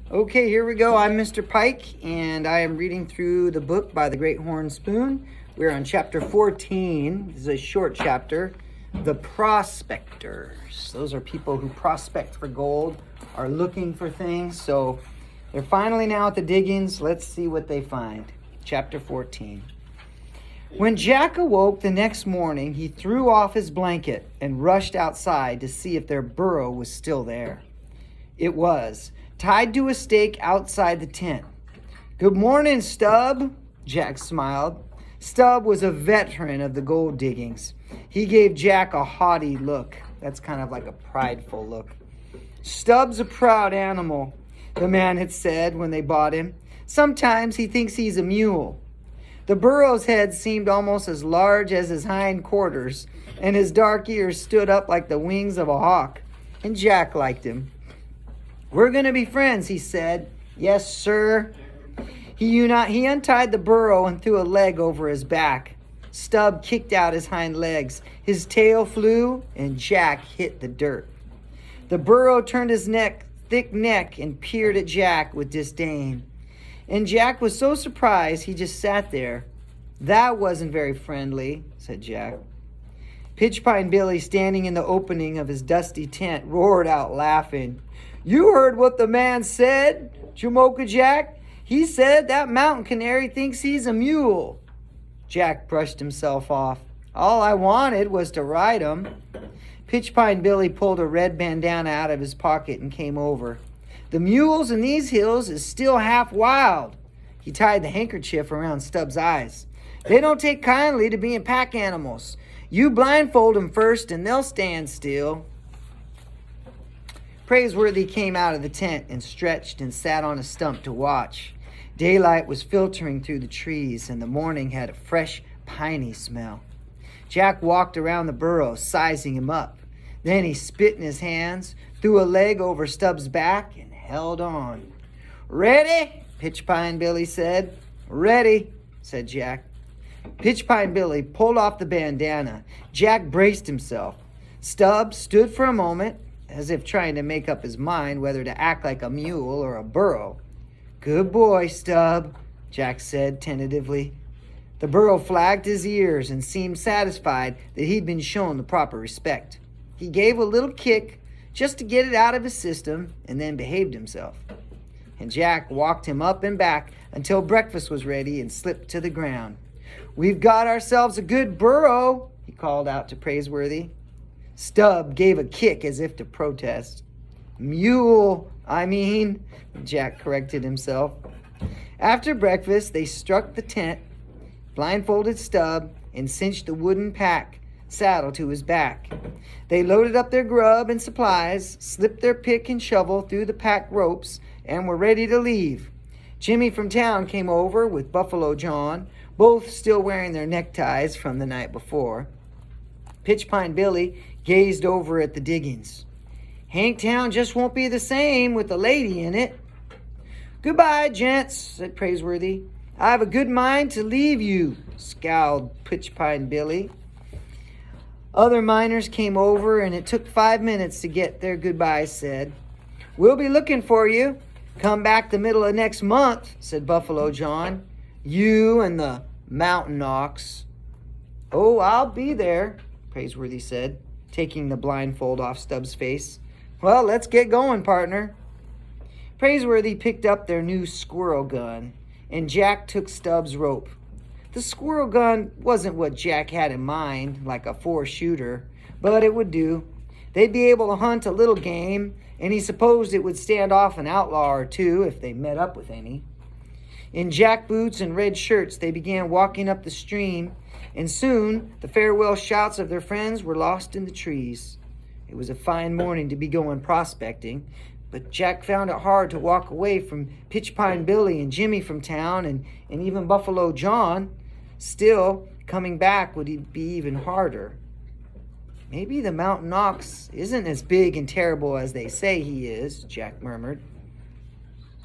Okay, here we go. I'm Mr. Pike, and I am reading through the book by the Great Horn Spoon. We're on chapter 14. This is a short chapter. The Prospectors. Those are people who prospect for gold, are looking for things. So they're finally now at the diggings. Let's see what they find. Chapter 14. When Jack awoke the next morning, he threw off his blanket and rushed outside to see if their burrow was still there. It was, tied to a stake outside the tent. "Good morning, Stub," Jack smiled. Stub was a veteran of the gold diggings. He gave Jack a haughty look. That's kind of like a prideful look. "Stub's a proud animal," the man had said when they bought him. "Sometimes he thinks he's a mule." The burro's head seemed almost as large as his hind quarters, and his dark ears stood up like the wings of a hawk. And Jack liked him. "We're going to be friends," he said. "Yes, sir." He untied the burro and threw a leg over his back. Stub kicked out his hind legs. His tail flew, and Jack hit the dirt. The burro turned his thick neck, and peered at Jack with disdain. And Jack was so surprised he just sat there. "That wasn't very friendly," said Jack. Pitchpine Billy, standing in the opening of his dusty tent, roared out laughing. "You heard what the man said, Jamocha Jack. He said that mountain canary thinks he's a mule." Jack brushed himself off. "All I wanted was to ride him." Pitchpine Billy pulled a red bandana out of his pocket and came over. "The mules in these hills is still half wild." He tied the handkerchief around Stub's eyes. "They don't take kindly to being pack animals. You blindfold them first and they'll stand still." Praiseworthy came out of the tent and stretched and sat on a stump to watch. Daylight was filtering through the trees, and the morning had a fresh, piney smell. Jack walked around the burrow, sizing him up. Then he spit in his hands, threw a leg over Stub's back, and held on. "Ready?" Pitchpine Billy said. "Ready," said Jack. Pitchpine Billy pulled off the bandana. Jack braced himself. Stub stood for a moment, as if trying to make up his mind whether to act like a mule or a burro. "Good boy, Stub," Jack said tentatively. The burro flagged his ears and seemed satisfied that he'd been shown the proper respect. He gave a little kick just to get it out of his system and then behaved himself. And Jack walked him up and back until breakfast was ready and slipped to the ground. "We've got ourselves a good burro," he called out to Praiseworthy. Stub gave a kick as if to protest. "Mule, I mean," Jack corrected himself. After breakfast, they struck the tent, blindfolded Stub, and cinched the wooden pack saddle to his back. They loaded up their grub and supplies, slipped their pick and shovel through the pack ropes, and were ready to leave. Jimmy from town came over with Buffalo John, both still wearing their neckties from the night before. Pitchpine Billy gazed over at the diggings. "Hanktown just won't be the same with a lady in it." "Goodbye, gents," said Praiseworthy. "I have a good mind to leave you," scowled Pitchpine Billy. Other miners came over, and it took 5 minutes to get their goodbyes said. "We'll be looking for you. Come back the middle of next month," said Buffalo John. "You and the mountain ox." "Oh, I'll be there," Praiseworthy said, taking the blindfold off Stub's face. "Well, let's get going, partner." Praiseworthy picked up their new squirrel gun, and Jack took Stub's rope. The squirrel gun wasn't what Jack had in mind, like a 4-shooter, but it would do. They'd be able to hunt a little game, and he supposed it would stand off an outlaw or two if they met up with any. In jack boots and red shirts, they began walking up the stream, and soon the farewell shouts of their friends were lost in the trees. It was a fine morning to be going prospecting, but Jack found it hard to walk away from Pitchpine Billy and Jimmy from town and even Buffalo John. Still, coming back would be even harder. "Maybe the mountain ox isn't as big and terrible as they say he is," Jack murmured.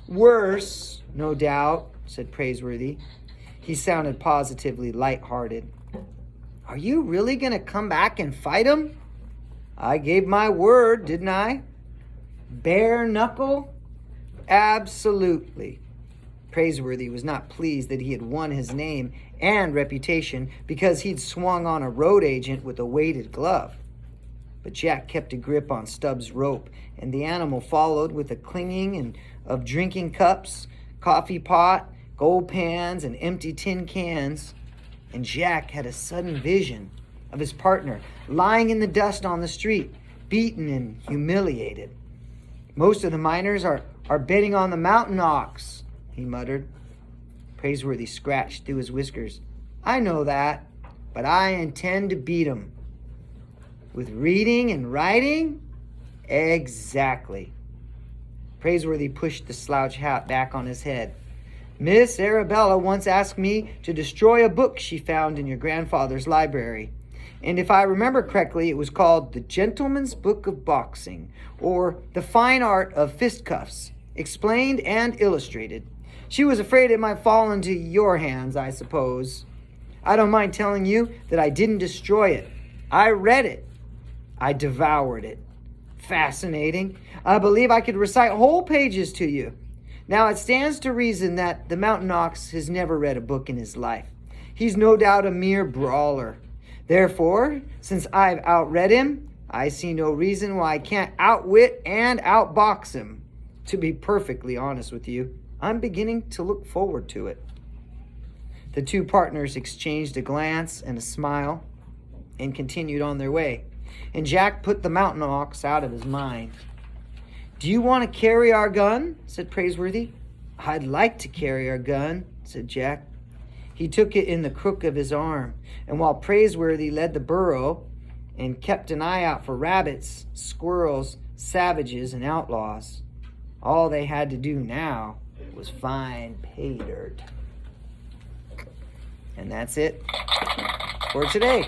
"Worse, no doubt," said Praiseworthy. He sounded positively light-hearted. "Are you really going to come back and fight him?" "I gave my word, didn't I?" "Bare knuckle?" Absolutely. Praiseworthy was not pleased that he had won his name and reputation because he'd swung on a road agent with a weighted glove. But Jack kept a grip on Stubbs' rope, and the animal followed with a clinging of drinking cups, coffee pot, gold pans, and empty tin cans. And Jack had a sudden vision of his partner lying in the dust on the street, beaten and humiliated. Most of the miners are betting on the mountain ox, he muttered. Praiseworthy scratched through his whiskers. I know that, but I intend to beat 'em. With reading and writing? Exactly. Praiseworthy pushed the slouch hat back on his head. Miss Arabella once asked me to destroy a book she found in your grandfather's library. And if I remember correctly, it was called The Gentleman's Book of Boxing, or The Fine Art of Fistcuffs, explained and illustrated. She was afraid it might fall into your hands, I suppose. I don't mind telling you that I didn't destroy it. I read it. I devoured it. Fascinating. I believe I could recite whole pages to you. Now, it stands to reason that the mountain ox has never read a book in his life. He's no doubt a mere brawler. Therefore, since I've outread him, I see no reason why I can't outwit and outbox him. To be perfectly honest with you, I'm beginning to look forward to it. The two partners exchanged a glance and a smile and continued on their way. And Jack put the mountain ox out of his mind. Do you want to carry our gun? Said Praiseworthy. I'd like to carry our gun, said Jack. He took it in the crook of his arm, and while Praiseworthy led the burro and kept an eye out for rabbits, squirrels, savages, and outlaws, all they had to do now was find pay dirt. And that's it for today.